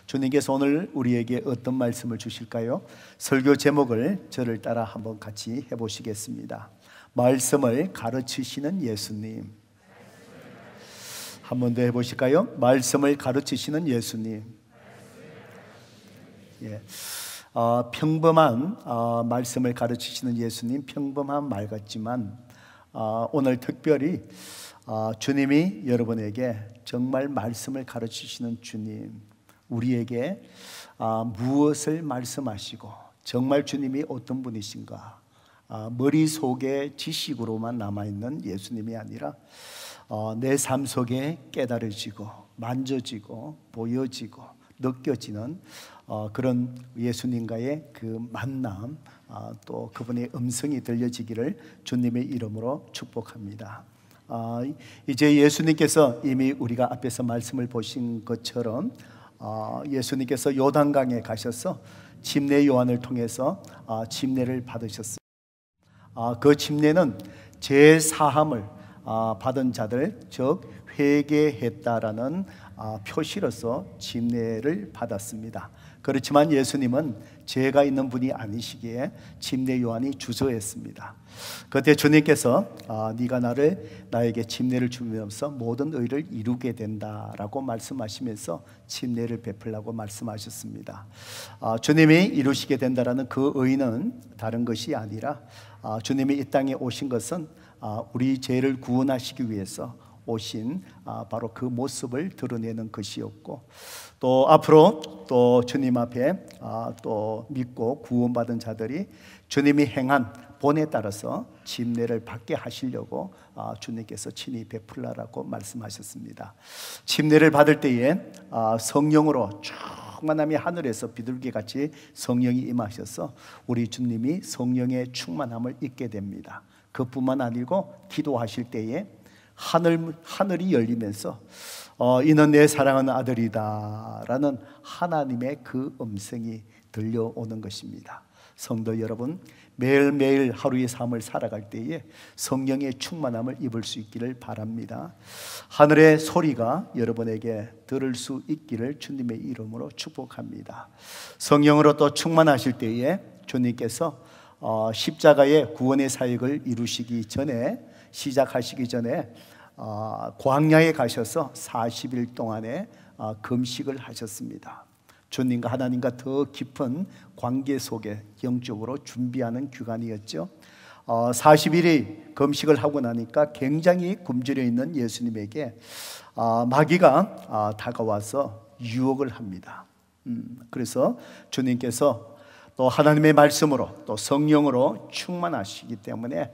주님께서 오늘 우리에게 어떤 말씀을 주실까요? 설교 제목을 저를 따라 한번 같이 해보시겠습니다. 말씀을 가르치시는 예수님. 한 번 더 해보실까요? 말씀을 가르치시는 예수님. 예. 평범한 말씀을 가르치시는 예수님, 평범한 말 같지만 오늘 특별히 주님이 여러분에게 정말 말씀을 가르치시는 주님, 우리에게 무엇을 말씀하시고 정말 주님이 어떤 분이신가, 머릿속에 지식으로만 남아있는 예수님이 아니라 내 삶 속에 깨달아지고 만져지고 보여지고 느껴지는 그런 예수님과의 그 만남, 또 그분의 음성이 들려지기를 주님의 이름으로 축복합니다. 이제 예수님께서 이미 우리가 앞에서 말씀을 보신 것처럼 예수님께서 요단강에 가셔서 침례 요한을 통해서 침례를 받으셨습니다. 그 침례는 제사함을 받은 자들, 즉 회개했다라는 표시로서 침례를 받았습니다. 그렇지만 예수님은 죄가 있는 분이 아니시기에 침례 요한이 주저했습니다. 그때 주님께서 네가 나에게 침례를 주면서 모든 의를 이루게 된다라고 말씀하시면서 침례를 베풀라고 말씀하셨습니다. 주님이 이루시게 된다라는 그 의는 다른 것이 아니라 주님이 이 땅에 오신 것은 우리 죄를 구원하시기 위해서 오신 바로 그 모습을 드러내는 것이었고, 또 앞으로 또 주님 앞에 또 믿고 구원받은 자들이 주님이 행한 본에 따라서 침례를 받게 하시려고 주님께서 친히 베풀라라고 말씀하셨습니다. 침례를 받을 때에 성령으로 충만함이 하늘에서 비둘기같이 성령이 임하셔서 우리 주님이 성령의 충만함을 입게 됩니다. 그뿐만 아니고 기도하실 때에 하늘이 열리면서 이는 내 사랑하는 아들이다 라는 하나님의 그 음성이 들려오는 것입니다. 성도 여러분, 매일매일 하루의 삶을 살아갈 때에 성령의 충만함을 입을 수 있기를 바랍니다. 하늘의 소리가 여러분에게 들을 수 있기를 주님의 이름으로 축복합니다. 성령으로 또 충만하실 때에 주님께서 십자가의 구원의 사역을 이루시기 전에, 시작하시기 전에 광야에 가셔서 40일 동안의 금식을 하셨습니다. 주님과 하나님과 더 깊은 관계 속에 영적으로 준비하는 기간이었죠. 40일이 금식을 하고 나니까 굉장히 굶주려 있는 예수님에게 마귀가 다가와서 유혹을 합니다. 그래서 주님께서 또 하나님의 말씀으로 또 성령으로 충만하시기 때문에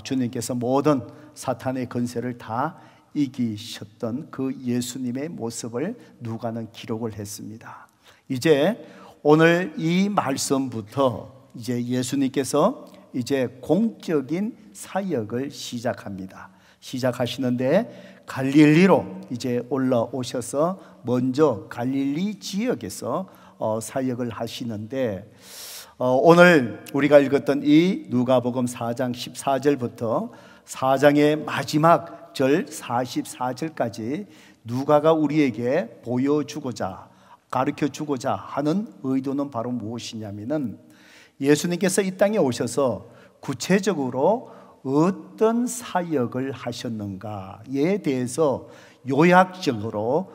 주님께서 모든 사탄의 권세를 다 이기셨던 그 예수님의 모습을 누가는 기록을 했습니다. 이제 오늘 이 말씀부터 이제 예수님께서 이제 공적인 사역을 시작하시는데 갈릴리로 이제 올라오셔서 먼저 갈릴리 지역에서 사역을 하시는데, 오늘 우리가 읽었던 이 누가복음 4장 14절부터 4장의 마지막 절 44절까지 누가가 우리에게 보여주고자, 가르쳐주고자 하는 의도는 바로 무엇이냐면은 예수님께서 이 땅에 오셔서 구체적으로 어떤 사역을 하셨는가에 대해서 요약적으로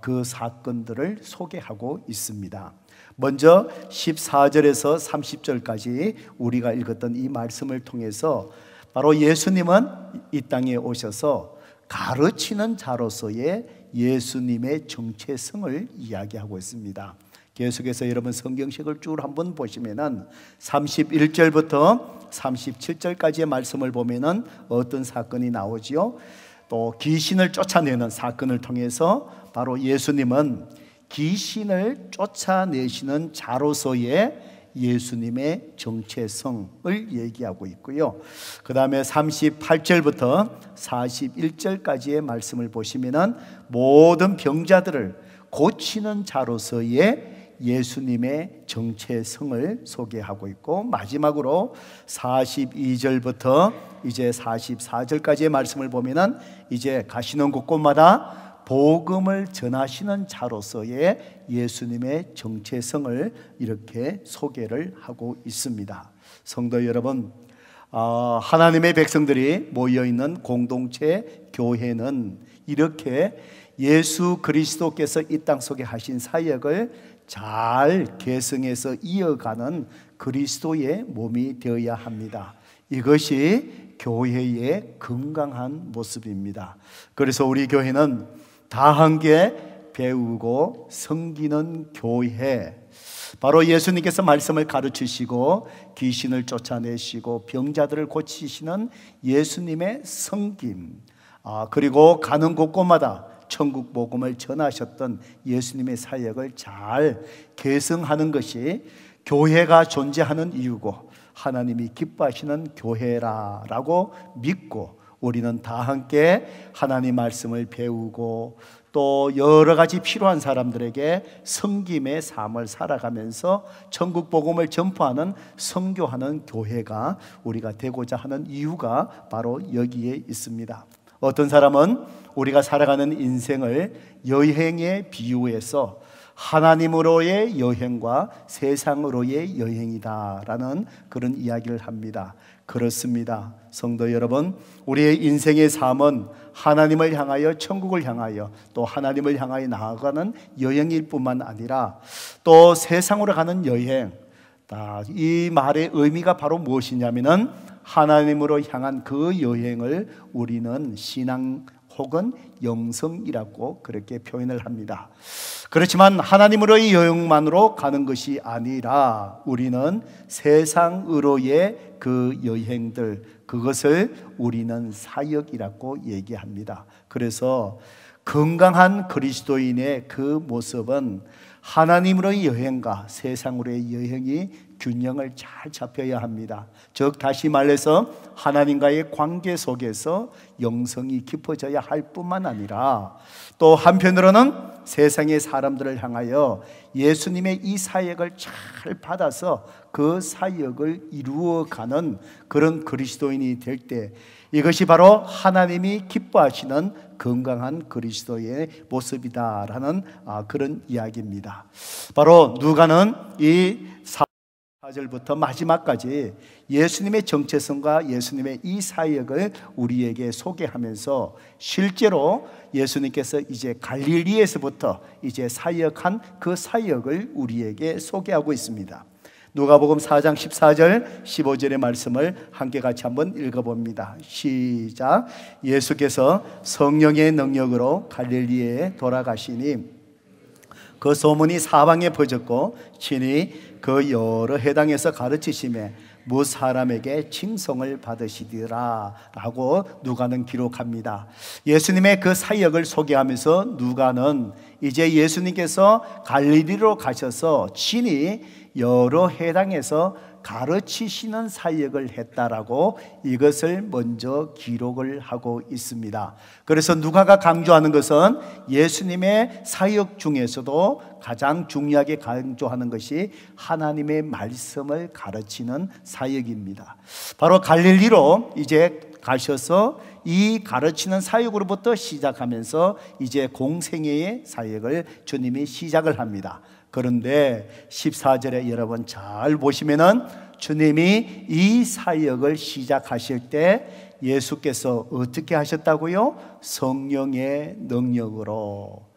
그 사건들을 소개하고 있습니다. 먼저 14절에서 30절까지 우리가 읽었던 이 말씀을 통해서 바로 예수님은 이 땅에 오셔서 가르치는 자로서의 예수님의 정체성을 이야기하고 있습니다. 계속해서 여러분 성경책을 쭉 한번 보시면은 31절부터 37절까지의 말씀을 보면은 어떤 사건이 나오지요? 또 귀신을 쫓아내는 사건을 통해서 바로 예수님은 귀신을 쫓아내시는 자로서의 예수님의 정체성을 얘기하고 있고요. 그 다음에 38절부터 41절까지의 말씀을 보시면은 모든 병자들을 고치는 자로서의 예수님의 정체성을 소개하고 있고, 마지막으로 42절부터 이제 44절까지의 말씀을 보면은 이제 가시는 곳곳마다 복음을 전하시는 자로서의 예수님의 정체성을 이렇게 소개를 하고 있습니다. 성도 여러분, 하나님의 백성들이 모여있는 공동체 교회는 이렇게 예수 그리스도께서 이 땅 속에 하신 사역을 잘 계승해서 이어가는 그리스도의 몸이 되어야 합니다. 이것이 교회의 건강한 모습입니다. 그래서 우리 교회는 다 함께 배우고 섬기는 교회, 바로 예수님께서 말씀을 가르치시고 귀신을 쫓아내시고 병자들을 고치시는 예수님의 섬김, 그리고 가는 곳곳마다 천국 복음을 전하셨던 예수님의 사역을 잘 계승하는 것이 교회가 존재하는 이유고 하나님이 기뻐하시는 교회라고 믿고 우리는 다 함께 하나님 말씀을 배우고 또 여러 가지 필요한 사람들에게 섬김의 삶을 살아가면서 천국 복음을 전파하는 선교하는 교회가 우리가 되고자 하는 이유가 바로 여기에 있습니다. 어떤 사람은 우리가 살아가는 인생을 여행에 비유해서 하나님으로의 여행과 세상으로의 여행이다라는 그런 이야기를 합니다. 그렇습니다. 성도 여러분, 우리의 인생의 삶은 하나님을 향하여 천국을 향하여 또 하나님을 향하여 나아가는 여행일 뿐만 아니라 또 세상으로 가는 여행, 이 말의 의미가 바로 무엇이냐면은 하나님으로 향한 그 여행을 우리는 신앙 혹은 영성이라고 그렇게 표현을 합니다. 그렇지만 하나님으로의 여행만으로 가는 것이 아니라 우리는 세상으로의 그 여행들, 그것을 우리는 사역이라고 얘기합니다. 그래서 건강한 그리스도인의 그 모습은 하나님으로의 여행과 세상으로의 여행이 균형을 잘 잡혀야 합니다. 즉 다시 말해서 하나님과의 관계 속에서 영성이 깊어져야 할 뿐만 아니라 또 한편으로는 세상의 사람들을 향하여 예수님의 이 사역을 잘 받아서 그 사역을 이루어가는 그런 그리스도인이 될 때 이것이 바로 하나님이 기뻐하시는 건강한 그리스도의 모습이다라는 그런 이야기입니다. 바로 누가는 이 4절부터 마지막까지 예수님의 정체성과 예수님의 이 사역을 우리에게 소개하면서 실제로 예수님께서 이제 갈릴리에서부터 이제 사역한 그 사역을 우리에게 소개하고 있습니다. 누가복음 4장 14절 15절의 말씀을 함께 같이 한번 읽어봅니다. 시작. 예수께서 성령의 능력으로 갈릴리에 돌아가시니 그 소문이 사방에 퍼졌고 친히 그 여러 회당에서 가르치심에 무 사람에게 칭송을 받으시리라 라고 누가는 기록합니다. 예수님의 그 사역을 소개하면서 누가는 이제 예수님께서 갈릴리로 가셔서 친히 여러 회당에서 가르치시는 사역을 했다라고 이것을 먼저 기록을 하고 있습니다. 그래서 누가가 강조하는 것은 예수님의 사역 중에서도 가장 중요하게 강조하는 것이 하나님의 말씀을 가르치는 사역입니다. 바로 갈릴리로 이제 가셔서 이 가르치는 사역으로부터 시작하면서 이제 공생애의 사역을 주님이 시작을 합니다. 그런데 14절에 여러분 잘 보시면은 주님이 이 사역을 시작하실 때 예수께서 어떻게 하셨다고요? 성령의 능력으로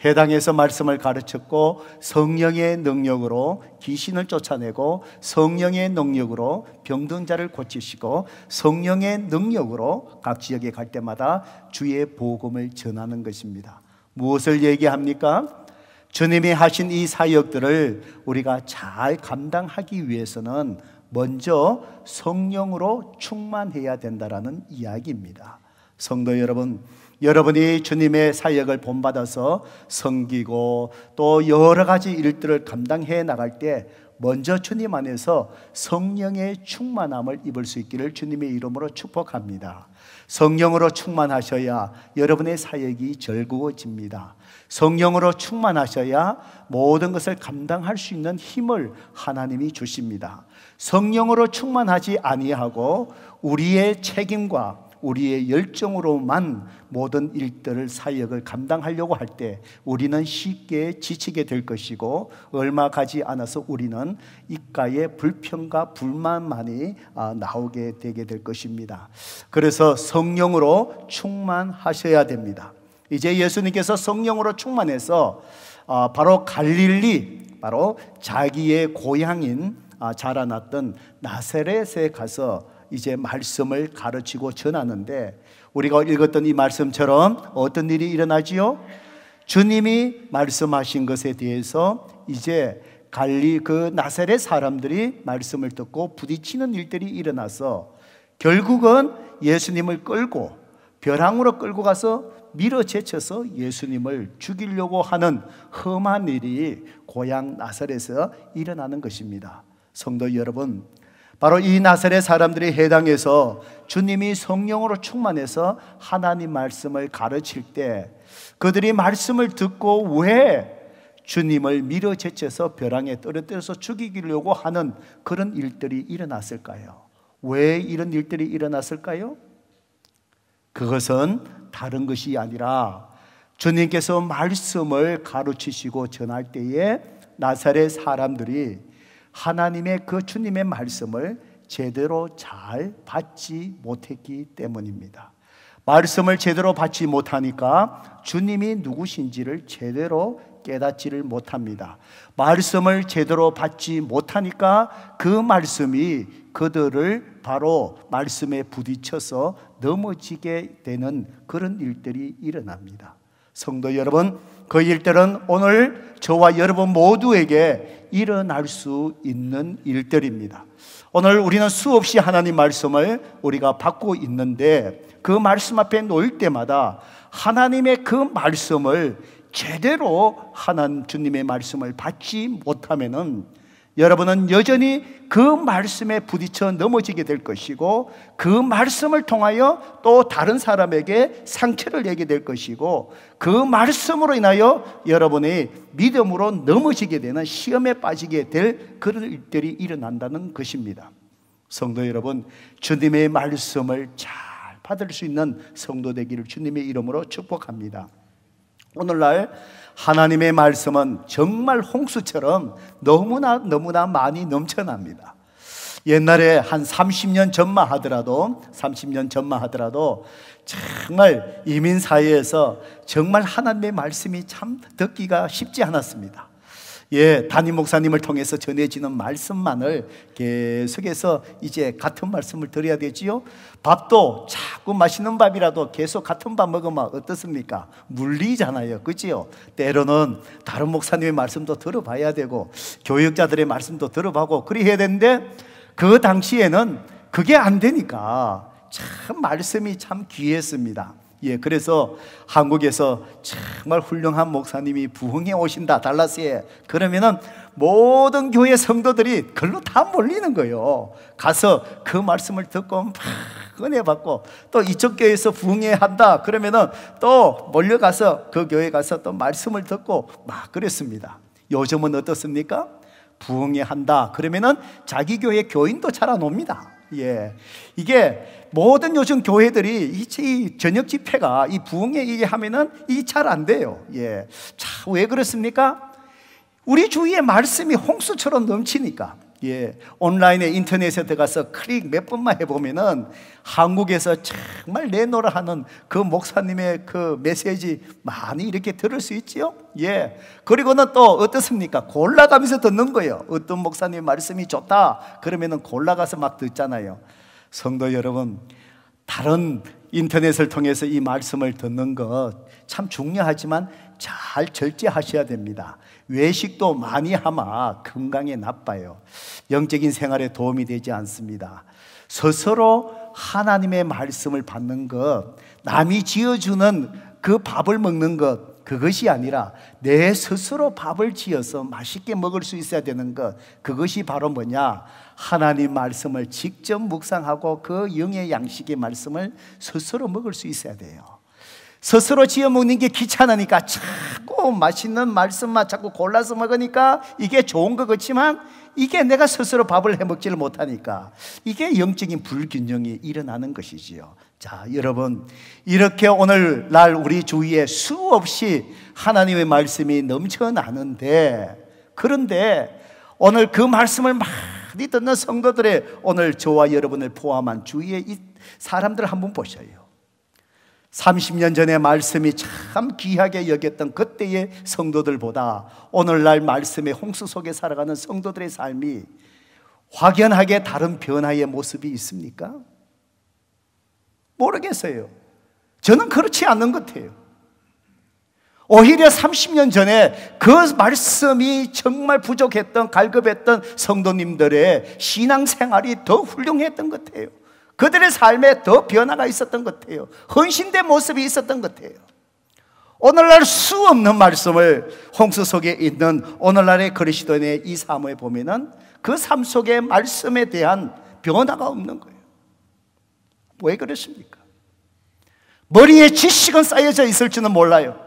해당에서 말씀을 가르쳤고 성령의 능력으로 귀신을 쫓아내고 성령의 능력으로 병든 자를 고치시고 성령의 능력으로 각 지역에 갈 때마다 주의 복음을 전하는 것입니다. 무엇을 얘기합니까? 주님이 하신 이 사역들을 우리가 잘 감당하기 위해서는 먼저 성령으로 충만해야 된다라는 이야기입니다. 성도 여러분, 여러분이 주님의 사역을 본받아서 섬기고 또 여러 가지 일들을 감당해 나갈 때 먼저 주님 안에서 성령의 충만함을 입을 수 있기를 주님의 이름으로 축복합니다. 성령으로 충만하셔야 여러분의 사역이 즐거워집니다. 성령으로 충만하셔야 모든 것을 감당할 수 있는 힘을 하나님이 주십니다. 성령으로 충만하지 아니하고 우리의 책임과 우리의 열정으로만 모든 일들을 사역을 감당하려고 할 때 우리는 쉽게 지치게 될 것이고 얼마 가지 않아서 우리는 입가에 불평과 불만만이 나오게 되게 될 것입니다. 그래서 성령으로 충만하셔야 됩니다. 이제 예수님께서 성령으로 충만해서 바로 갈릴리, 바로 자기의 고향인 자라났던 나사렛에 가서 이제 말씀을 가르치고 전하는데, 우리가 읽었던 이 말씀처럼 어떤 일이 일어나지요? 주님이 말씀하신 것에 대해서 이제 그 나사렛 사람들이 말씀을 듣고 부딪히는 일들이 일어나서 결국은 예수님을 끌고 벼랑으로 끌고 가서 밀어제쳐서 예수님을 죽이려고 하는 험한 일이 고향 나사렛에서 일어나는 것입니다. 성도 여러분, 바로 이 나사렛 사람들이 해당해서 주님이 성령으로 충만해서 하나님 말씀을 가르칠 때 그들이 말씀을 듣고 왜 주님을 밀어제쳐서 벼랑에 떨어뜨려서 죽이려고 하는 그런 일들이 일어났을까요? 왜 이런 일들이 일어났을까요? 그것은 다른 것이 아니라 주님께서 말씀을 가르치시고 전할 때에 나사렛 사람들이 하나님의 그 주님의 말씀을 제대로 잘 받지 못했기 때문입니다. 말씀을 제대로 받지 못하니까 주님이 누구신지를 제대로 깨닫지를 못합니다. 말씀을 제대로 받지 못하니까 그 말씀이 그들을 바로 말씀에 부딪혀서 넘어지게 되는 그런 일들이 일어납니다. 성도 여러분, 그 일들은 오늘 저와 여러분 모두에게 일어날 수 있는 일들입니다. 오늘 우리는 수없이 하나님 말씀을 우리가 받고 있는데 그 말씀 앞에 놓일 때마다 하나님의 그 말씀을 제대로 하나님 주님의 말씀을 받지 못하면은 여러분은 여전히 그 말씀에 부딪혀 넘어지게 될 것이고 그 말씀을 통하여 또 다른 사람에게 상처를 내게 될 것이고 그 말씀으로 인하여 여러분의 믿음으로 넘어지게 되는 시험에 빠지게 될 그런 일들이 일어난다는 것입니다. 성도 여러분, 주님의 말씀을 잘 받을 수 있는 성도 되기를 주님의 이름으로 축복합니다. 오늘날 하나님의 말씀은 정말 홍수처럼 너무나 많이 넘쳐납니다. 옛날에 한 30년 전만 하더라도 정말 이민 사회에서 정말 하나님의 말씀이 참 듣기가 쉽지 않았습니다. 담임 목사님을 통해서 전해지는 말씀만을 계속해서 이제 같은 말씀을 드려야 되지요. 밥도 자꾸 맛있는 밥이라도 계속 같은 밥 먹으면 어떻습니까? 물리잖아요, 그렇지요? 때로는 다른 목사님의 말씀도 들어봐야 되고 교육자들의 말씀도 들어보고 그래야 되는데 그 당시에는 그게 안 되니까 참 말씀이 참 귀했습니다. 그래서 한국에서 정말 훌륭한 목사님이 부흥해 오신다, 달라스에. 그러면은 모든 교회 성도들이 글로 다 몰리는 거예요. 가서 그 말씀을 듣고 막 은혜 받고, 또 이쪽 교회에서 부흥해 한다 그러면은 또 몰려가서 그 교회 가서 또 말씀을 듣고 막 그랬습니다. 요즘은 어떻습니까? 부흥해 한다 그러면은 자기 교회 교인도 잘 안 옵니다. 이게 모든 요즘 교회들이 이 저녁 집회가 이 부흥회 이게 하면은 이 잘 안 돼요. 자, 왜 그렇습니까? 우리 주위에 말씀이 홍수처럼 넘치니까. 온라인에 인터넷에 들어가서 클릭 몇 번만 해보면은 한국에서 정말 내노라 하는 그 목사님의 그 메시지 많이 이렇게 들을 수 있지요. 그리고는 또 어떻습니까? 골라가면서 듣는 거예요. 어떤 목사님 말씀이 좋다 그러면은 골라가서 막 듣잖아요. 성도 여러분, 다른 인터넷을 통해서 이 말씀을 듣는 것 참 중요하지만 잘 절제하셔야 됩니다. 외식도 많이 하면 건강에 나빠요. 영적인 생활에 도움이 되지 않습니다. 스스로 하나님의 말씀을 받는 것, 남이 지어주는 그 밥을 먹는 것, 그것이 아니라 내 스스로 밥을 지어서 맛있게 먹을 수 있어야 되는 것, 그것이 바로 뭐냐? 하나님 말씀을 직접 묵상하고 그 영의 양식의 말씀을 스스로 먹을 수 있어야 돼요. 스스로 지어 먹는 게 귀찮으니까 자꾸 맛있는 말씀만 자꾸 골라서 먹으니까 이게 좋은 것 같지만 이게 내가 스스로 밥을 해 먹지를 못하니까 이게 영적인 불균형이 일어나는 것이지요. 자, 여러분, 이렇게 오늘날 우리 주위에 수없이 하나님의 말씀이 넘쳐나는데, 그런데 오늘 그 말씀을 많이 듣는 성도들의, 오늘 저와 여러분을 포함한 주위의 이 사람들 한번 보셔요. 30년 전의 말씀이 참 귀하게 여겼던 그때의 성도들보다 오늘날 말씀의 홍수 속에 살아가는 성도들의 삶이 확연하게 다른 변화의 모습이 있습니까? 모르겠어요. 저는 그렇지 않는 것 같아요. 오히려 30년 전에 그 말씀이 정말 부족했던, 갈급했던 성도님들의 신앙생활이 더 훌륭했던 것 같아요. 그들의 삶에 더 변화가 있었던 것 같아요. 헌신된 모습이 있었던 것 같아요. 오늘날 수 없는 말씀을 홍수 속에 있는 오늘날의 그리스도인의 이 삶에 보면은 그 삶 속에 말씀에 대한 변화가 없는 거예요. 왜 그렇습니까? 머리에 지식은 쌓여져 있을지는 몰라요.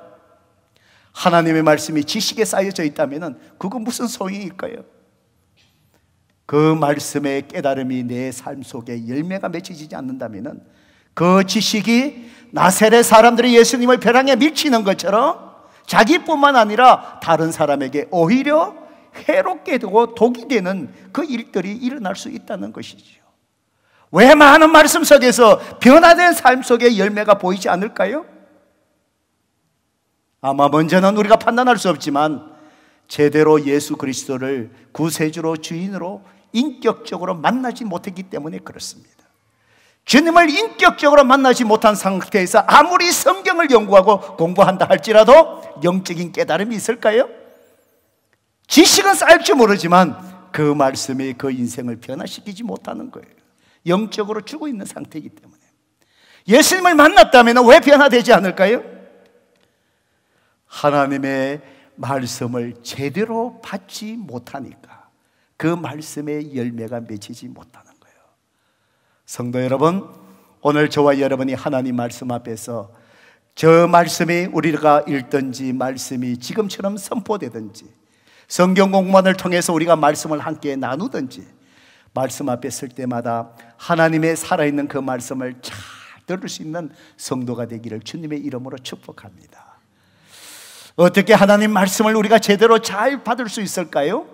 하나님의 말씀이 지식에 쌓여져 있다면 그건 무슨 소용일까요? 그 말씀의 깨달음이 내 삶 속에 열매가 맺혀지지 않는다면 그 지식이 나세렛 사람들이 예수님의 벼랑에 미치는 것처럼 자기뿐만 아니라 다른 사람에게 오히려 해롭게 되고 독이 되는 그 일들이 일어날 수 있다는 것이죠. 왜 많은 말씀 속에서 변화된 삶 속에 열매가 보이지 않을까요? 아마 먼저는 우리가 판단할 수 없지만 제대로 예수 그리스도를 구세주로 주인으로 인격적으로 만나지 못했기 때문에 그렇습니다. 주님을 인격적으로 만나지 못한 상태에서 아무리 성경을 연구하고 공부한다 할지라도 영적인 깨달음이 있을까요? 지식은 쌓일지 모르지만 그 말씀이 그 인생을 변화시키지 못하는 거예요. 영적으로 죽어 있는 상태이기 때문에. 예수님을 만났다면 왜 변화되지 않을까요? 하나님의 말씀을 제대로 받지 못하니까 그 말씀의 열매가 맺히지 못하는 거예요. 성도 여러분, 오늘 저와 여러분이 하나님 말씀 앞에서 저 말씀이 우리가 읽든지 말씀이 지금처럼 선포되든지 성경 공부만을 통해서 우리가 말씀을 함께 나누든지 말씀 앞에 설 때마다 하나님의 살아있는 그 말씀을 잘 들을 수 있는 성도가 되기를 주님의 이름으로 축복합니다. 어떻게 하나님 말씀을 우리가 제대로 잘 받을 수 있을까요?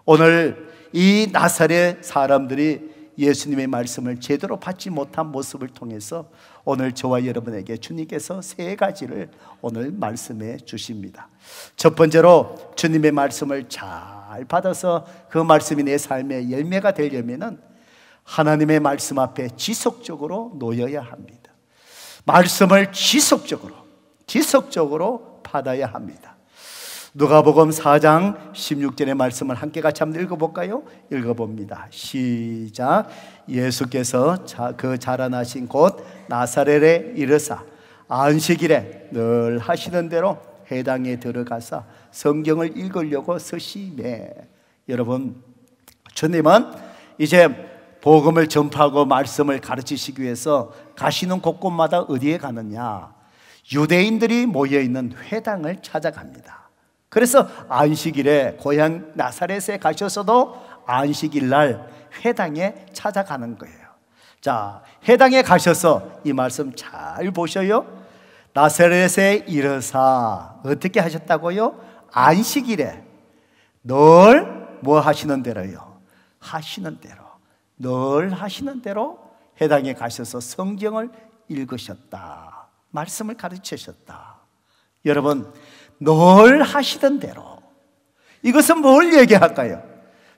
오늘 이 나사렛 사람들이 예수님의 말씀을 제대로 받지 못한 모습을 통해서 오늘 저와 여러분에게 주님께서 세 가지를 오늘 말씀해 주십니다. 첫 번째로 주님의 말씀을 잘 받아서 그 말씀이 내 삶의 열매가 되려면 하나님의 말씀 앞에 지속적으로 놓여야 합니다. 말씀을 지속적으로 받아야 합니다. 누가복음 4장 16절의 말씀을 함께 같이 한번 읽어볼까요? 읽어봅니다. 시작. 예수께서 그 자라나신 곳 나사렛에 이르사 안식일에 늘 하시던 대로 회당에 들어가서 성경을 읽으려고 서시매. 여러분, 주님은 이제 복음을 전파하고 말씀을 가르치시기 위해서 가시는 곳곳마다 어디에 가느냐? 유대인들이 모여있는 회당을 찾아갑니다. 그래서 안식일에 고향 나사렛에 가셔서도 안식일 날 회당에 찾아가는 거예요. 자, 회당에 가셔서 이 말씀 잘 보셔요. 나사렛에 이르사 어떻게 하셨다고요? 안식일에 늘 뭐 하시는 대로요? 하시는 대로, 늘 하시는 대로 회당에 가셔서 성경을 읽으셨다. 말씀을 가르치셨다. 여러분, 늘 하시던 대로, 이것은 뭘 얘기할까요?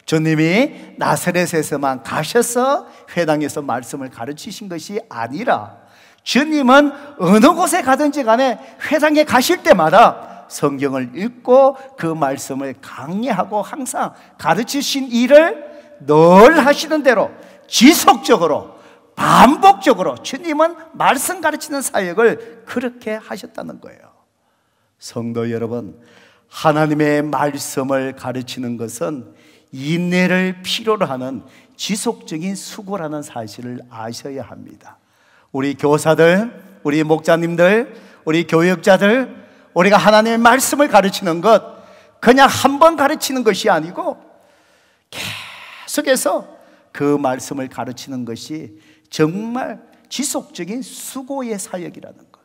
주님이 나사렛에서만 가셔서 회당에서 말씀을 가르치신 것이 아니라 주님은 어느 곳에 가든지 간에 회당에 가실 때마다 성경을 읽고 그 말씀을 강의하고 항상 가르치신 일을 늘 하시는 대로 지속적으로 반복적으로 주님은 말씀 가르치는 사역을 그렇게 하셨다는 거예요. 성도 여러분, 하나님의 말씀을 가르치는 것은 인내를 필요로 하는 지속적인 수고라는 사실을 아셔야 합니다. 우리 교사들, 우리 목자님들, 우리 교역자들, 우리가 하나님의 말씀을 가르치는 것 그냥 한 번 가르치는 것이 아니고 계속해서 그 말씀을 가르치는 것이 정말 지속적인 수고의 사역이라는 것.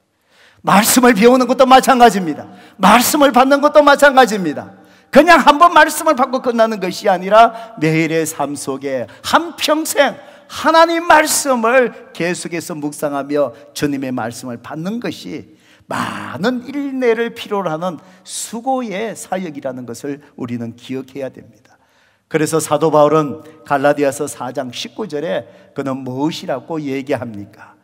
말씀을 배우는 것도 마찬가지입니다. 말씀을 받는 것도 마찬가지입니다. 그냥 한번 말씀을 받고 끝나는 것이 아니라 매일의 삶 속에 한평생 하나님 말씀을 계속해서 묵상하며 주님의 말씀을 받는 것이 많은 일내를 필요로 하는 수고의 사역이라는 것을 우리는 기억해야 됩니다. 그래서 사도 바울은 갈라디아서 4장 19절에 그는 무엇이라고 얘기합니까?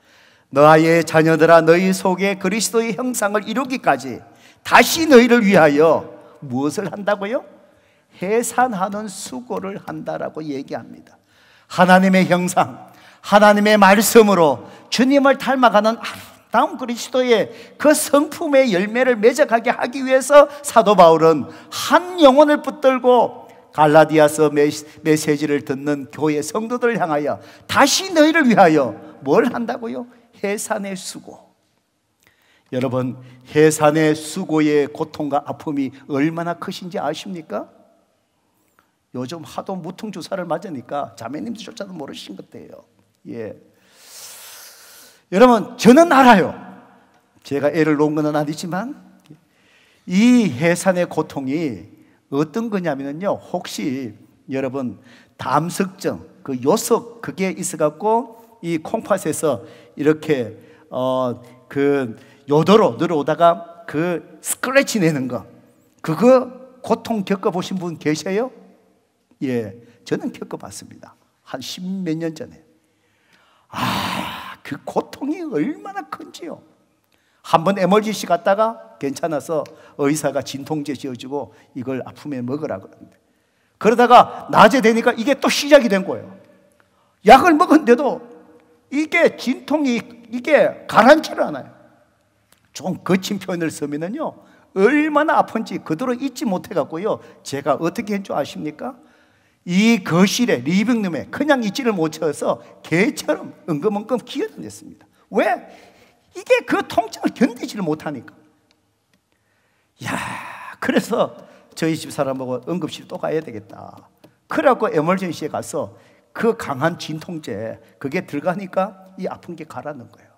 너의 자녀들아, 너희 속에 그리스도의 형상을 이루기까지 다시 너희를 위하여 무엇을 한다고요? 해산하는 수고를 한다라고 얘기합니다. 하나님의 형상, 하나님의 말씀으로 주님을 닮아가는 아름다운 그리스도의 그 성품의 열매를 맺어가게 하기 위해서 사도 바울은 한 영혼을 붙들고 갈라디아서 메시지를 듣는 교회 성도들을 향하여 다시 너희를 위하여 뭘 한다고요? 해산의 수고. 여러분, 해산의 수고의 고통과 아픔이 얼마나 크신지 아십니까? 요즘 하도 무통주사를 맞으니까 자매님들조차도 모르신 것 같아요. 예. 여러분, 저는 알아요. 제가 애를 놓은 건 아니지만 이 해산의 고통이 어떤 거냐면요, 혹시 여러분 담석증, 그 요석 그게 있어갖고 이 콩팥에서 이렇게 그 요도로 들어오다가 그 스크래치 내는 거, 그거 고통 겪어보신 분 계세요? 예, 저는 겪어봤습니다. 한 10몇 년 전에. 그 고통이 얼마나 큰지요. 한번 에머지시 갔다가 괜찮아서 의사가 진통제 지어주고 이걸 아픔에 먹으라 그러는데, 그러다가 낮에 되니까 이게 또 시작이 된 거예요. 약을 먹었는데도 이게 진통이 이게 가라앉지를 않아요. 좀 거친 표현을 쓰면은요, 얼마나 아픈지 그대로 잊지 못해갖고요, 제가 어떻게 한 줄 아십니까? 이 거실에 리빙룸에 그냥 있지를 못해서 개처럼 엉금엉금 기어다녔습니다. 왜? 이게 그 통증을 견디지를 못하니까. 야, 그래서 저희 집 사람하고 응급실 또 가야 되겠다. 그래갖고 에머전시에 가서 그 강한 진통제 그게 들어가니까 이 아픈 게 가라는 거예요.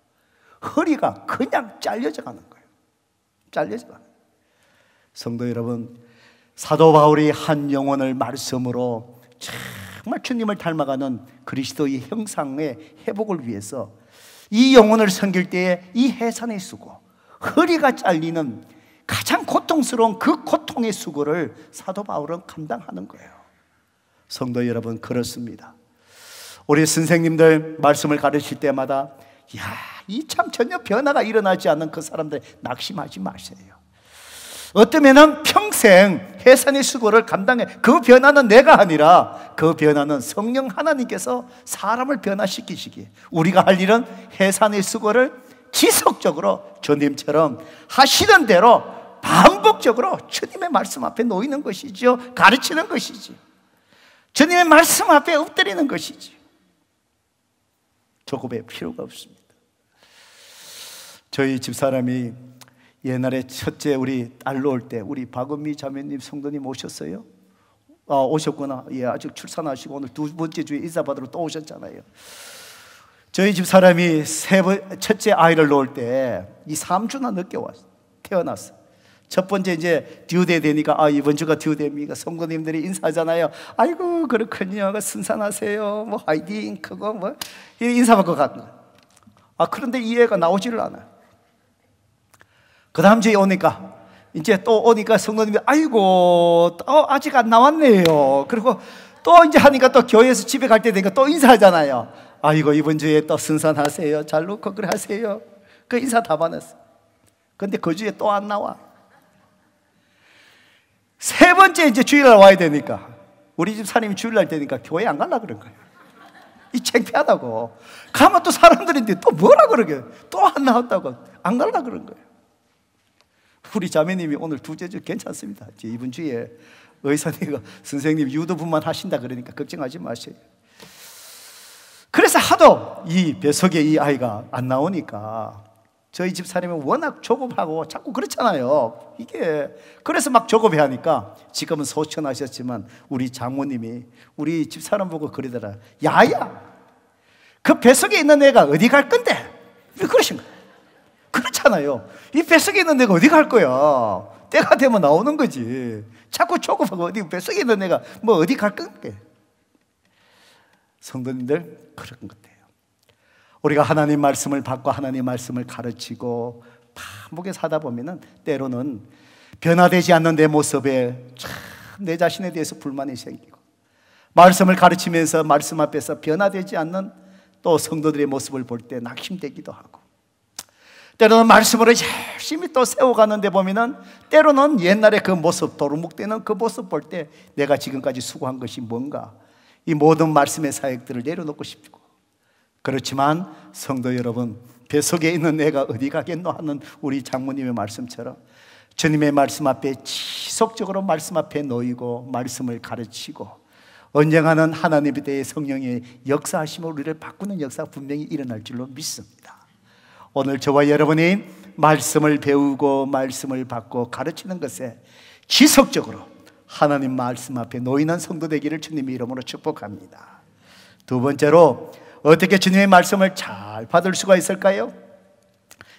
허리가 그냥 잘려져 가는 거예요. 잘려져 가는 거예요. 성도 여러분, 사도 바울이 한 영혼을 말씀으로 정말 주님을 닮아가는 그리스도의 형상의 회복을 위해서 이 영혼을 섬길 때에 이 해산의 수고, 허리가 잘리는 가장 고통스러운 그 고통의 수고를 사도 바울은 감당하는 거예요. 성도 여러분, 그렇습니다. 우리 선생님들 말씀을 가르칠 때마다 이 참 전혀 변화가 일어나지 않는 그 사람들 낙심하지 마세요. 어쩌면은 평생 해산의 수고를 감당해. 그 변화는 내가 아니라 그 변화는 성령 하나님께서 사람을 변화시키시기, 우리가 할 일은 해산의 수고를 지속적으로 주님처럼 하시던 대로 반복적으로 주님의 말씀 앞에 놓이는 것이죠. 가르치는 것이지. 주님의 말씀 앞에 엎드리는 것이지. 조급할 필요가 없습니다. 저희 집사람이 옛날에 첫째 우리 딸로 올 때 우리 박은미 자매님 성도님 오셨어요? 오셨구나. 예, 아직 출산하시고 오늘 두 번째 주에 인사 받으러 또 오셨잖아요. 저희 집사람이 첫째 아이를 놓을 때 이 3주나 늦게 태어났어. 첫 번째 이제 듀데이 되니까 이번 주가 듀데이입니까? 성도님들이 인사하잖아요. 아이고 그렇군요. 순산하세요. 뭐 화이팅 그거 뭐 인사받고 갔는. 그런데 이 애가 나오지를 않아요. 그 다음 주에 오니까 이제 또 오니까 성도님이 아이고 아직 안 나왔네요. 그리고 또 이제 하니까 또 교회에서 집에 갈 때 되니까 또 인사하잖아요. 아이고 이번 주에 또 순산하세요. 잘 놓고 그래 하세요. 그 인사 다 받았어. 근데 그 주에 또 안 나와. 세 번째 이제 주일날 와야 되니까, 우리 집 사람이 주일날 되니까 교회 안 가려고 그런 거예요. 이 창피하다고. 가면 또 사람들인데 또 뭐라 그러게. 또 안 나왔다고 안 가려고 그런 거예요. 우리 자매님이 오늘 두째 주 괜찮습니다. 이번 주에 의사님이 선생님 유도분만 하신다 그러니까 걱정하지 마세요. 그래서 하도 이 뱃속에 이 아이가 안 나오니까 저희 집 사람이 워낙 조급하고 자꾸 그렇잖아요. 이게 그래서 막 조급해 하니까 지금은 소천하셨지만 우리 장모님이 우리 집 사람 보고 그러더라. 야야, 그 뱃속에 있는 애가 어디 갈 건데? 왜 그러신 거예요? 그렇잖아요. 이 뱃속에 있는 애가 어디 갈 거야? 때가 되면 나오는 거지. 자꾸 조급하고 어디 뱃속에 있는 애가 뭐 어디 갈 건데? 성도님들, 그런 것 같아요. 우리가 하나님 말씀을 받고 하나님 말씀을 가르치고 반복해서 하다 보면은 때로는 변화되지 않는 내 모습에 참 내 자신에 대해서 불만이 생기고, 말씀을 가르치면서 말씀 앞에서 변화되지 않는 또 성도들의 모습을 볼 때 낙심되기도 하고, 때로는 말씀으로 열심히 또 세워가는데 보면은 때로는 옛날에 그 모습, 도루묵되는 그 모습 볼 때 내가 지금까지 수고한 것이 뭔가, 이 모든 말씀의 사역들을 내려놓고 싶고, 그렇지만 성도 여러분, 뱃속에 있는 내가 어디 가겠노 하는 우리 장모님의 말씀처럼 주님의 말씀 앞에 지속적으로 말씀 앞에 놓이고 말씀을 가르치고, 언젠가는 하나님에 대해 성령의 역사하심으로 우리를 바꾸는 역사가 분명히 일어날 줄로 믿습니다. 오늘 저와 여러분이 말씀을 배우고 말씀을 받고 가르치는 것에 지속적으로 하나님 말씀 앞에 놓이는 성도 되기를 주님의 이름으로 축복합니다. 두 번째로, 어떻게 주님의 말씀을 잘 받을 수가 있을까요?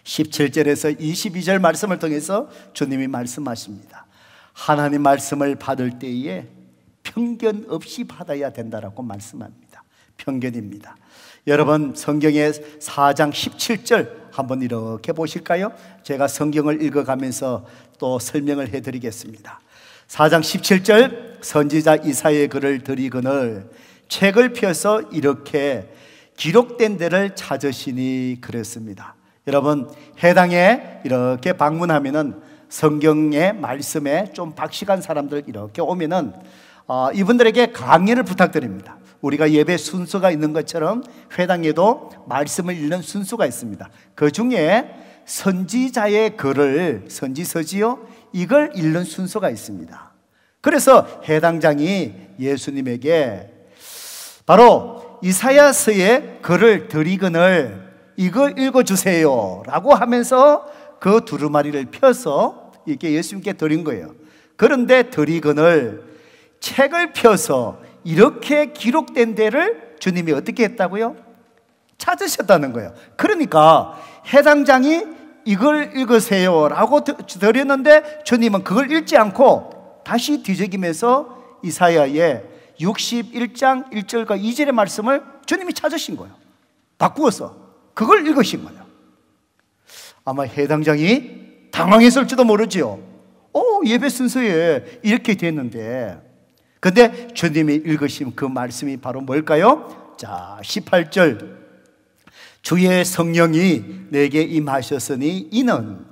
17절에서 22절 말씀을 통해서 주님이 말씀하십니다. 하나님 말씀을 받을 때에 편견 없이 받아야 된다라고 말씀합니다. 편견입니다. 여러분, 성경의 4장 17절 한번 이렇게 보실까요? 제가 성경을 읽어가면서 또 설명을 해드리겠습니다. 4장 17절, 선지자 이사야의 글을 드리거늘 책을 펴서 이렇게 기록된 데를 찾으시니 그랬습니다. 여러분, 해당에 이렇게 방문하면은 성경의 말씀에 좀 박식한 사람들 이렇게 오면은 이분들에게 강의를 부탁드립니다. 우리가 예배 순서가 있는 것처럼 회당에도 말씀을 읽는 순서가 있습니다. 그 중에 선지자의 글을, 선지서지요, 이걸 읽는 순서가 있습니다. 그래서 해당장이 예수님에게 바로 이사야서의 글을 드리거늘 이걸 읽어주세요 라고 하면서 그 두루마리를 펴서 이렇게 예수님께 드린 거예요. 그런데 드리거늘 책을 펴서 이렇게 기록된 데를 주님이 어떻게 했다고요? 찾으셨다는 거예요. 그러니까 해당장이 이걸 읽으세요 라고 드렸는데 주님은 그걸 읽지 않고 다시 뒤적이면서 이사야의 61장 1절과 2절의 말씀을 주님이 찾으신 거예요. 바꾸어서 그걸 읽으신 거예요. 아마 해당장이 당황했을지도 모르지요. 예배 순서에 이렇게 됐는데, 근데 주님이 읽으신 그 말씀이 바로 뭘까요? 자, 18절, 주의 성령이 내게 임하셨으니 이는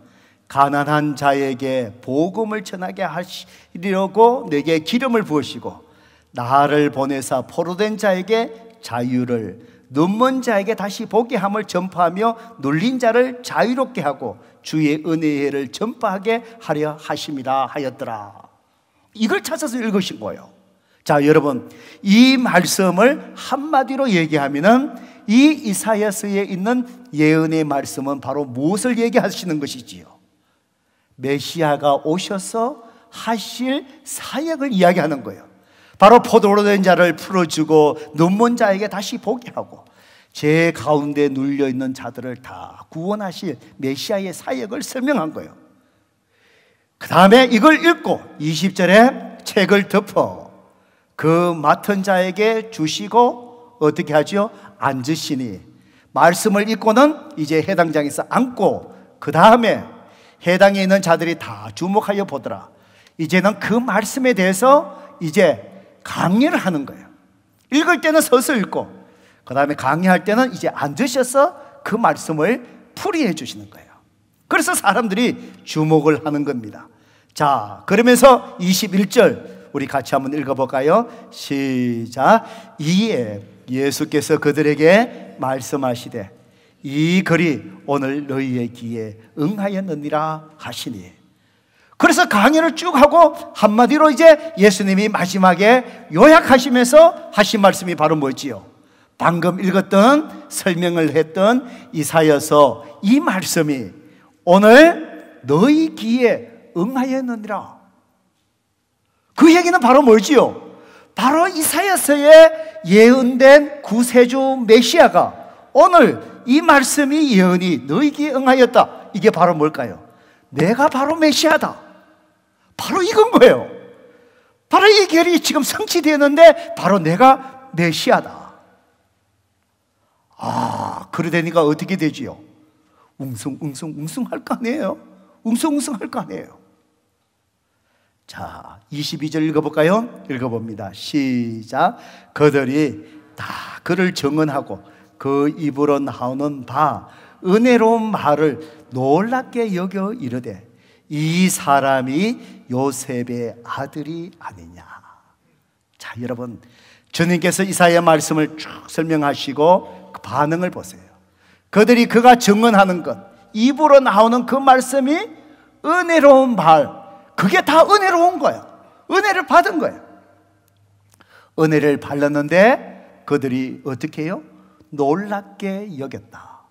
가난한 자에게 복음을 전하게 하시려고 내게 기름을 부으시고 나를 보내사 포로된 자에게 자유를, 눈먼 자에게 다시 보게 함을 전파하며 눌린 자를 자유롭게 하고 주의 은혜의 해를 전파하게 하려 하심이라 하였더라. 이걸 찾아서 읽으신 거예요. 자, 여러분, 이 말씀을 한마디로 얘기하면은 이 이사야서에 있는 예언의 말씀은 바로 무엇을 얘기하시는 것이지요? 메시아가 오셔서 하실 사역을 이야기하는 거예요. 바로 포도로 된 자를 풀어주고 눈먼 자에게 다시 보게 하고 죄 가운데 눌려있는 자들을 다 구원하실 메시아의 사역을 설명한 거예요. 그 다음에 이걸 읽고 20절에 책을 덮어 그 맡은 자에게 주시고 어떻게 하죠? 앉으시니, 말씀을 읽고는 이제 해당장에서 앉고 그 다음에 해당에 있는 자들이 다 주목하여 보더라. 이제는 그 말씀에 대해서 이제 강의를 하는 거예요. 읽을 때는 서서 읽고 그 다음에 강의할 때는 이제 앉으셔서 그 말씀을 풀이해 주시는 거예요. 그래서 사람들이 주목을 하는 겁니다. 자, 그러면서 21절 우리 같이 한번 읽어볼까요? 시작. 이에 예수께서 그들에게 말씀하시되 이 글이 오늘 너희의 귀에 응하였느니라 하시니. 그래서 강의를 쭉 하고 한마디로 이제 예수님이 마지막에 요약하시면서 하신 말씀이 바로 뭐지요? 방금 읽었던 설명을 했던 이사야서 이 말씀이 오늘 너희 귀에 응하였느니라. 그 얘기는 바로 뭐지요? 바로 이사야서에 예언된 구세주 메시아가 오늘 이 말씀이 예언이 너희에게 응하였다. 이게 바로 뭘까요? 내가 바로 메시아다. 바로 이건 거예요. 바로 이 결이 지금 성취되었는데 바로 내가 메시아다. 그러다니까 어떻게 되지요? 웅성웅성 할 거 아니에요? 웅성웅성 할 거 아니에요? 자, 22절 읽어볼까요? 읽어봅니다. 시작. 그들이 다 그를 증언하고 그 입으로 나오는 바 은혜로운 말을 놀랍게 여겨 이르되 이 사람이 요셉의 아들이 아니냐. 자, 여러분, 주님께서 이사야 말씀을 쭉 설명하시고 그 반응을 보세요. 그들이 그가 증언하는 것, 입으로 나오는 그 말씀이 은혜로운 말, 그게 다 은혜로운 거예요. 은혜를 받은 거예요. 은혜를 받았는데 그들이 어떻게 해요? 놀랍게 여겼다.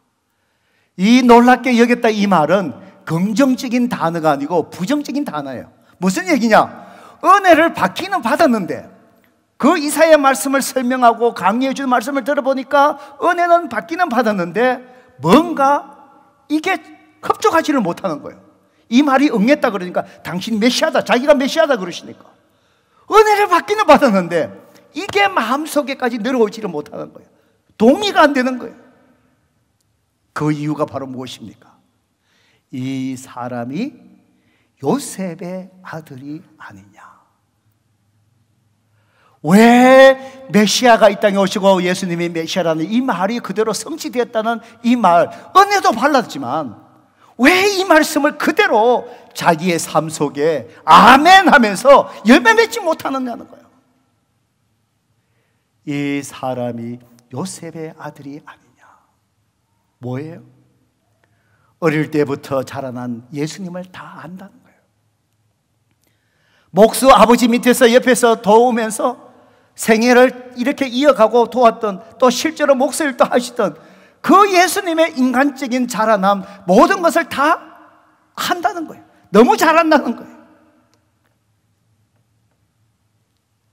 이 놀랍게 여겼다 이 말은 긍정적인 단어가 아니고 부정적인 단어예요. 무슨 얘기냐? 은혜를 받기는 받았는데 그 이사야 말씀을 설명하고 강의해 준 말씀을 들어보니까 은혜는 받기는 받았는데 뭔가 이게 흡족하지를 못하는 거예요. 이 말이 응했다 그러니까 당신 메시아다, 자기가 메시아다 그러시니까 은혜를 받기는 받았는데 이게 마음속에까지 내려오지를 못하는 거예요. 동의가 안 되는 거예요. 그 이유가 바로 무엇입니까? 이 사람이 요셉의 아들이 아니냐. 왜 메시아가 이 땅에 오시고 예수님이 메시아라는 이 말이 그대로 성취되었다는 이 말, 은혜도 받았지만 왜 이 말씀을 그대로 자기의 삶 속에 아멘 하면서 열매 맺지 못하느냐는 거예요. 이 사람이 요셉의 아들이 아니냐. 뭐예요? 어릴 때부터 자라난 예수님을 다 안다는 거예요. 목수 아버지 밑에서 옆에서 도우면서 생애를 이렇게 이어가고 도왔던, 또 실제로 목사일도 하시던 그 예수님의 인간적인 자라남, 모든 것을 다 한다는 거예요. 너무 잘한다는 거예요.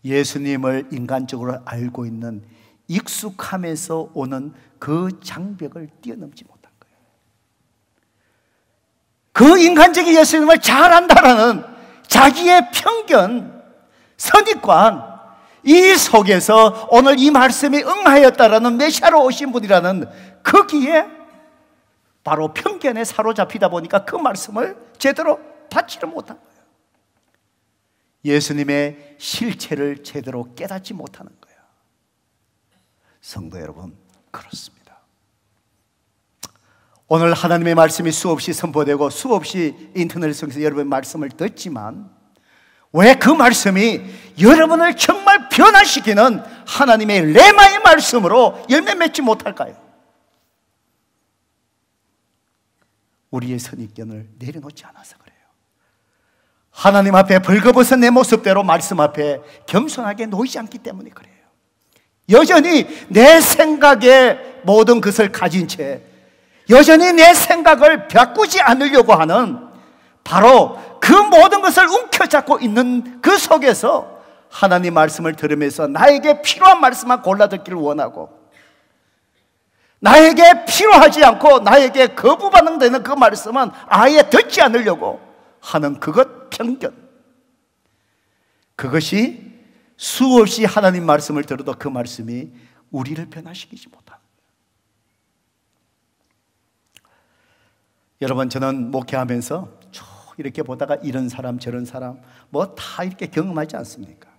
예수님을 인간적으로 알고 있는 익숙함에서 오는 그 장벽을 뛰어넘지 못한 거예요. 그 인간적인 예수님을 잘 안다라는 자기의 편견, 선입관, 이 속에서 오늘 이 말씀이 응하였다라는 메시아로 오신 분이라는 거기에 바로 편견에 사로잡히다 보니까 그 말씀을 제대로 받지를 못한 거예요. 예수님의 실체를 제대로 깨닫지 못하는 거예요. 성도 여러분, 그렇습니다. 오늘 하나님의 말씀이 수없이 선포되고 수없이 인터넷을 통해서 여러분의 말씀을 듣지만 왜 그 말씀이 여러분을 정말 변화시키는 하나님의 레마의 말씀으로 열매 맺지 못할까요? 우리의 선입견을 내려놓지 않아서 그래요. 하나님 앞에 벌거벗은 내 모습대로 말씀 앞에 겸손하게 놓이지 않기 때문에 그래요. 여전히 내 생각에 모든 것을 가진 채 여전히 내 생각을 바꾸지 않으려고 하는 바로 그 모든 것을 움켜잡고 있는 그 속에서 하나님 말씀을 들으면서 나에게 필요한 말씀만 골라 듣기를 원하고 나에게 필요하지 않고 나에게 거부 반응되는 그 말씀은 아예 듣지 않으려고 하는 그것 편견, 그것이 수없이 하나님 말씀을 들어도 그 말씀이 우리를 변화시키지 못합니다. 여러분, 저는 목회하면서 쭉 이렇게 보다가 이런 사람 저런 사람 뭐 다 이렇게 경험하지 않습니까?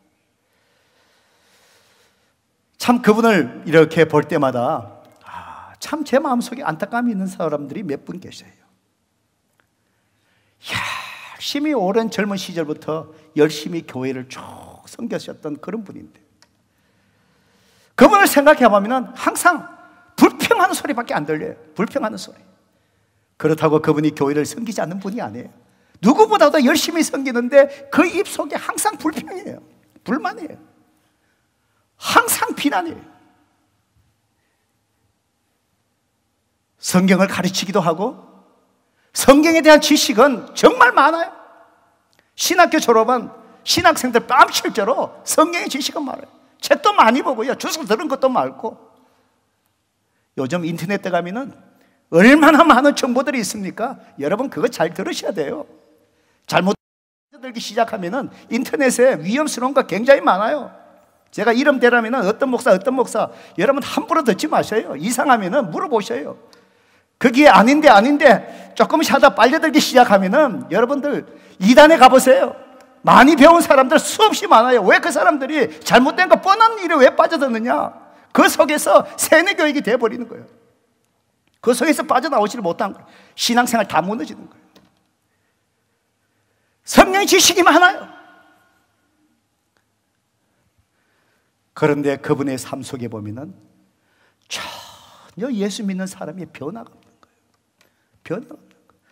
참 그분을 이렇게 볼 때마다 참 제 마음속에 안타까움이 있는 사람들이 몇 분 계셔요. 열심히 오랜 젊은 시절부터 열심히 교회를 쭉 섬기셨던 그런 분인데 그분을 생각해보면 항상 불평하는 소리밖에 안 들려요. 불평하는 소리. 그렇다고 그분이 교회를 섬기지 않는 분이 아니에요. 누구보다도 열심히 섬기는데 그 입속에 항상 불평이에요. 불만이에요. 항상 비난이에요. 성경을 가르치기도 하고 성경에 대한 지식은 정말 많아요. 신학교 졸업한 신학생들 뺨칠대로 성경의 지식은 많아요. 책도 많이 보고요. 주소 들은 것도 많고. 요즘 인터넷 들어가면은 얼마나 많은 정보들이 있습니까? 여러분 그거 잘 들으셔야 돼요. 잘못 들기 시작하면은 인터넷에 위험스러운 거 굉장히 많아요. 제가 이름 대라면은 어떤 목사 여러분 함부로 듣지 마세요. 이상하면은 물어보셔요. 그게 아닌데 조금씩 하다 빨려들기 시작하면은 여러분들 이단에 가보세요. 많이 배운 사람들 수없이 많아요. 왜 그 사람들이 잘못된 거 뻔한 일에 왜 빠져드느냐? 그 속에서 세뇌교육이 돼버리는 거예요. 그 속에서 빠져나오지를 못한 거예요. 신앙생활 다 무너지는 거예요. 성령 지식이 많아요. 그런데 그분의 삶 속에 보면은 전혀 예수 믿는 사람이 변화가 없는 거예요. 변화가 없는 거예요.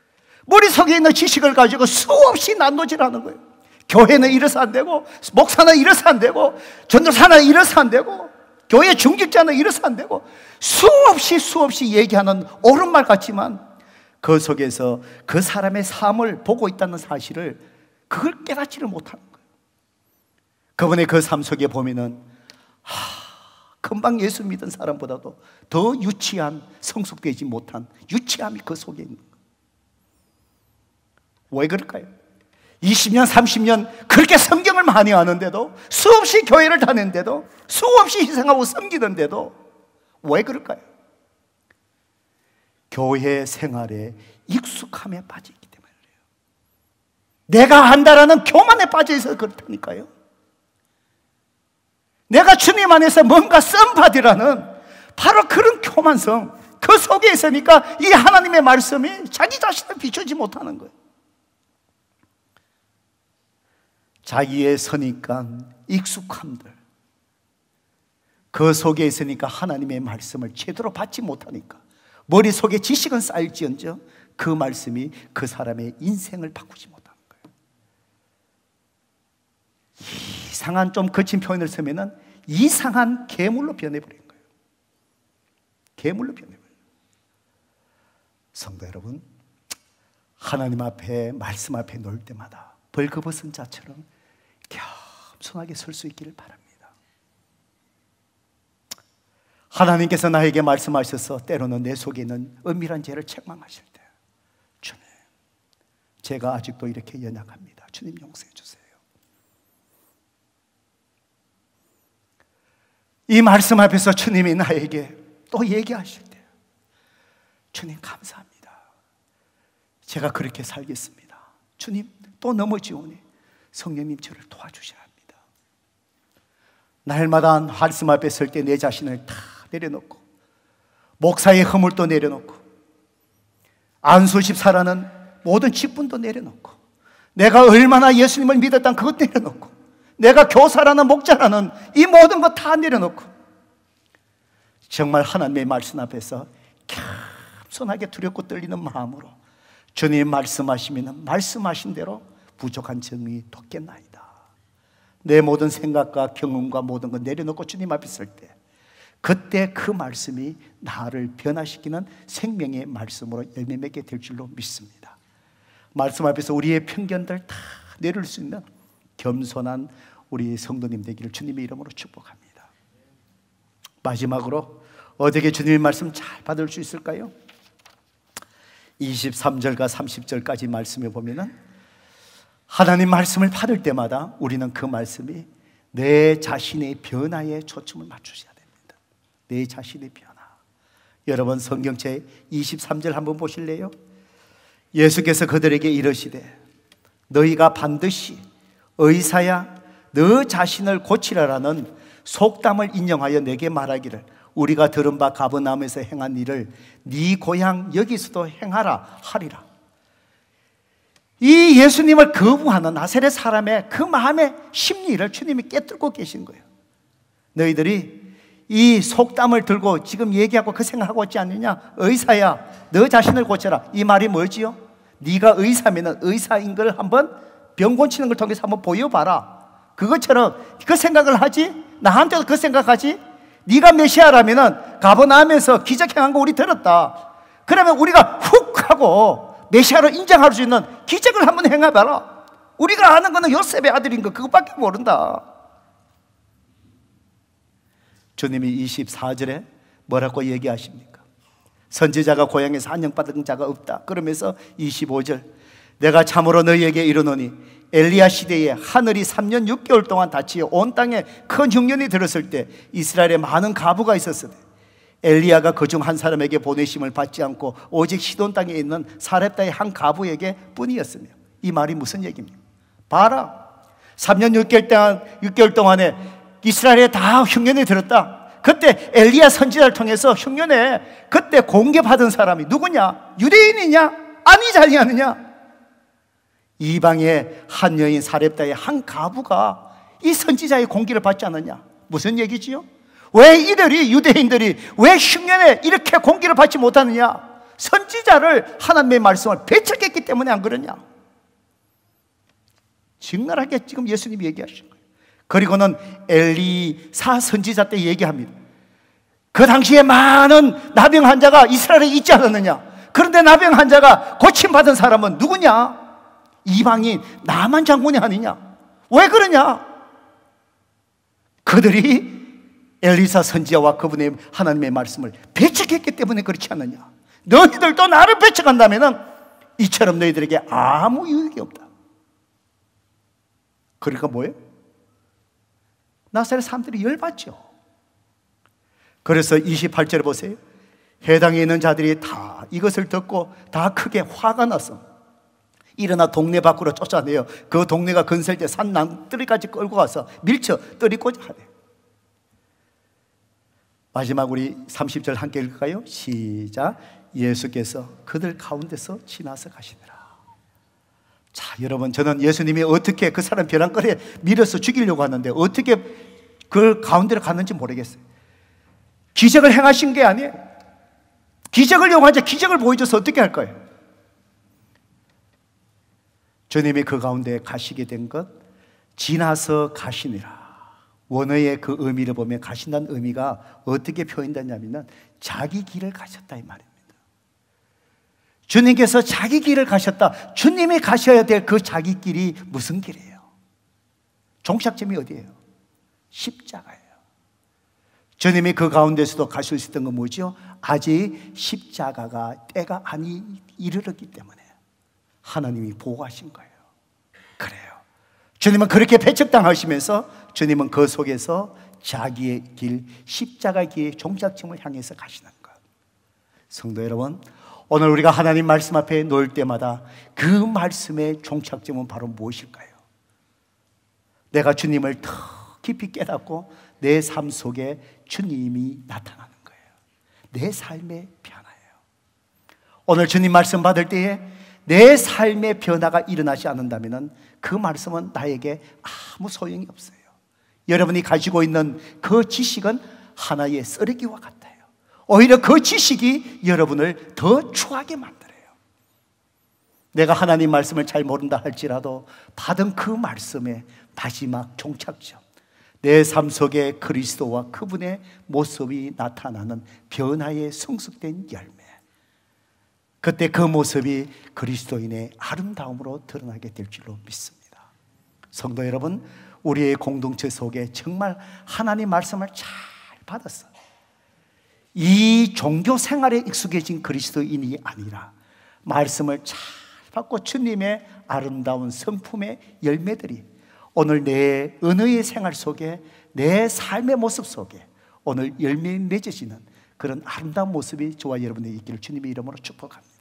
머릿속에 있는 지식을 가지고 수없이 난도질하는 거예요. 교회는 이래서 안 되고, 목사는 이래서 안 되고, 전도사는 이래서 안 되고, 교회 중직자는 이래서 안 되고, 수없이 얘기하는 옳은 말 같지만 그 속에서 그 사람의 삶을 보고 있다는 사실을 그걸 깨닫지를 못하는 거예요. 그분의 그 삶 속에 보면은 금방 예수 믿은 사람보다도 더 유치한, 성숙되지 못한 유치함이 그 속에 있는 거예요. 왜 그럴까요? 20년, 30년 그렇게 성경을 많이 아는데도, 수없이 교회를 다녔는데도, 수없이 희생하고 섬기는데도 왜 그럴까요? 교회 생활에 익숙함에 빠져있기 때문에 그래요. 내가 안다라는 교만에 빠져있어서 그렇다니까요. 내가 주님 안에서 뭔가 썸바디라는 바로 그런 교만성, 그 속에 있으니까 이 하나님의 말씀이 자기 자신을 비추지 못하는 거예요. 자기의 선입관, 익숙함들, 그 속에 있으니까 하나님의 말씀을 제대로 받지 못하니까 머릿속에 지식은 쌓일지언정 그 말씀이 그 사람의 인생을 바꾸지 못하는 거예요. 이상한, 좀 거친 표현을 쓰면은 이상한 괴물로 변해버린 거예요. 괴물로 변해버린 거예요. 성도 여러분, 하나님 앞에, 말씀 앞에 놓을 때마다 벌거벗은 자처럼 겸손하게 설 수 있기를 바랍니다. 하나님께서 나에게 말씀하셔서 때로는 내 속에 있는 은밀한 죄를 책망하실 때, 주님, 제가 아직도 이렇게 연약합니다. 주님 용서해 주세요. 이 말씀 앞에서 주님이 나에게 또 얘기하실 때, 주님 감사합니다. 제가 그렇게 살겠습니다. 주님 또 넘어지오니 성령님 저를 도와주셔야 합니다. 날마다 말씀 앞에 설 때 내 자신을 다 내려놓고, 목사의 허물도 내려놓고, 안수집 사라는 모든 직분도 내려놓고, 내가 얼마나 예수님을 믿었단 그것 내려놓고, 내가 교사라는 목자라는 이 모든 것 다 내려놓고 정말 하나님의 말씀 앞에서 겸손하게 두렵고 떨리는 마음으로 주님 말씀하시면 말씀하신 대로 부족한 점이 돋겠나이다. 내 모든 생각과 경험과 모든 것 내려놓고 주님 앞에 설 때, 그때 그 말씀이 나를 변화시키는 생명의 말씀으로 열매 맺게 될 줄로 믿습니다. 말씀 앞에서 우리의 편견들 다 내릴 수 있는 겸손한 우리 성도님 되기를 주님의 이름으로 축복합니다. 마지막으로 어떻게 주님의 말씀 잘 받을 수 있을까요? 23절과 30절까지 말씀에 보면은 하나님 말씀을 받을 때마다 우리는 그 말씀이 내 자신의 변화에 초점을 맞추셔야 됩니다. 내 자신의 변화. 여러분 성경책 23절 한번 보실래요? 예수께서 그들에게 이르시되 너희가 반드시 의사야 너 자신을 고치라라는 속담을 인용하여 내게 말하기를 우리가 들은 바 가버나움에서 행한 일을 네 고향 여기서도 행하라 하리라. 이 예수님을 거부하는 나사렛 사람의 그 마음의 심리를 주님이 깨뜨리고 계신 거예요. 너희들이 이 속담을 들고 지금 얘기하고 그 생각하고 있지 않느냐? 의사야 너 자신을 고쳐라. 이 말이 뭐지요? 네가 의사면 의사인 걸 한번 병 고치는 걸 통해서 한번 보여봐라. 그것처럼 그 생각을 하지? 나한테도 그 생각하지? 네가 메시아라면 가버나움에서 기적 행한 거 우리 들었다. 그러면 우리가 훅 하고 메시아로 인정할 수 있는 기적을 한번 행해봐라. 우리가 아는 거는 요셉의 아들인 거 그것밖에 모른다. 주님이 24절에 뭐라고 얘기하십니까? 선지자가 고향에서 한영받은 자가 없다. 그러면서 25절, 내가 참으로 너희에게 이르노니 엘리야 시대에 하늘이 3년 6개월 동안 닫히어 온 땅에 큰 흉년이 들었을 때 이스라엘에 많은 과부가 있었으되 엘리야가 그중 한 사람에게 보내심을 받지 않고 오직 시돈 땅에 있는 사렙다의 한 과부에게 뿐이었으며. 이 말이 무슨 얘기입니까? 봐라, 3년 6개월 동안에 이스라엘에 다 흉년이 들었다. 그때 엘리야 선지자를 통해서 흉년에 그때 공개받은 사람이 누구냐? 유대인이냐? 아니지 아니느냐? 이방의 한 여인 사렙다의 한 과부가 이 선지자의 공개를 받지 않았냐? 무슨 얘기지요? 왜 이들이, 유대인들이 왜 흉년에 이렇게 공개를 받지 못하느냐? 선지자를, 하나님의 말씀을 배척했기 때문에 안 그러냐? 적나라하게 지금 예수님이 얘기하신 거예요. 그리고는 엘리사 선지자 때 얘기합니다. 그 당시에 많은 나병 환자가 이스라엘에 있지 않았느냐? 그런데 나병 환자가 고침받은 사람은 누구냐? 이방인 나만 장군이 아니냐? 왜 그러냐? 그들이 엘리사 선지자와 그분의 하나님의 말씀을 배척했기 때문에 그렇지 않느냐? 너희들도 나를 배척한다면 이처럼 너희들에게 아무 유익이 없다. 그러니까 뭐예요? 나사렛 사람들이 열받죠. 그래서 28절에 보세요. 해당에 있는 자들이 다 이것을 듣고 다 크게 화가 났어. 일어나 동네 밖으로 쫓아내요. 그 동네가 건설돼 산 남들이까지 끌고 가서 밀쳐 떨이고자 하네. 마지막 우리 30절 함께 읽을까요? 시작. 예수께서 그들 가운데서 지나서 가시니라. 자, 여러분, 저는 예수님이 어떻게 그 사람 벼랑거리에 밀어서 죽이려고 하는데 어떻게 그 가운데로 갔는지 모르겠어요. 기적을 행하신 게 아니에요. 기적을 요구하자 기적을 보여줘서 어떻게 할 거예요? 주님이 그 가운데 가시게 된 것, 지나서 가시니라. 원어의 그 의미를 보면 가신다는 의미가 어떻게 표현되냐면 자기 길을 가셨다 이 말입니다. 주님께서 자기 길을 가셨다. 주님이 가셔야 될 그 자기 길이 무슨 길이에요? 종착점이 어디예요? 십자가예요. 주님이 그 가운데서도 가실 수 있던 건 뭐죠? 아직 십자가가 때가 아니 이르렀기 때문에 하나님이 보호하신 거예요. 그래요. 주님은 그렇게 배척당하시면서 주님은 그 속에서 자기의 길, 십자가의 길, 종착점을 향해서 가시는 것. 성도 여러분, 오늘 우리가 하나님 말씀 앞에 놓을 때마다 그 말씀의 종착점은 바로 무엇일까요? 내가 주님을 더 깊이 깨닫고 내 삶 속에 주님이 나타나는 거예요. 내 삶의 변화예요. 오늘 주님 말씀 받을 때에 내 삶의 변화가 일어나지 않는다면 그 말씀은 나에게 아무 소용이 없어요. 여러분이 가지고 있는 그 지식은 하나의 쓰레기와 같아요. 오히려 그 지식이 여러분을 더 추하게 만들어요. 내가 하나님 말씀을 잘 모른다 할지라도 받은 그 말씀의 마지막 종착점, 내 삶 속에 그리스도와 그분의 모습이 나타나는 변화의 성숙된 열매, 그때 그 모습이 그리스도인의 아름다움으로 드러나게 될 줄로 믿습니다. 성도 여러분, 우리의 공동체 속에 정말 하나님 말씀을 잘 받았어요. 이 종교 생활에 익숙해진 그리스도인이 아니라 말씀을 잘 받고 주님의 아름다운 성품의 열매들이 오늘 내 은혜의 생활 속에, 내 삶의 모습 속에 오늘 열매 맺으시는 그런 아름다운 모습이 저와 여러분의 있기를 주님의 이름으로 축복합니다.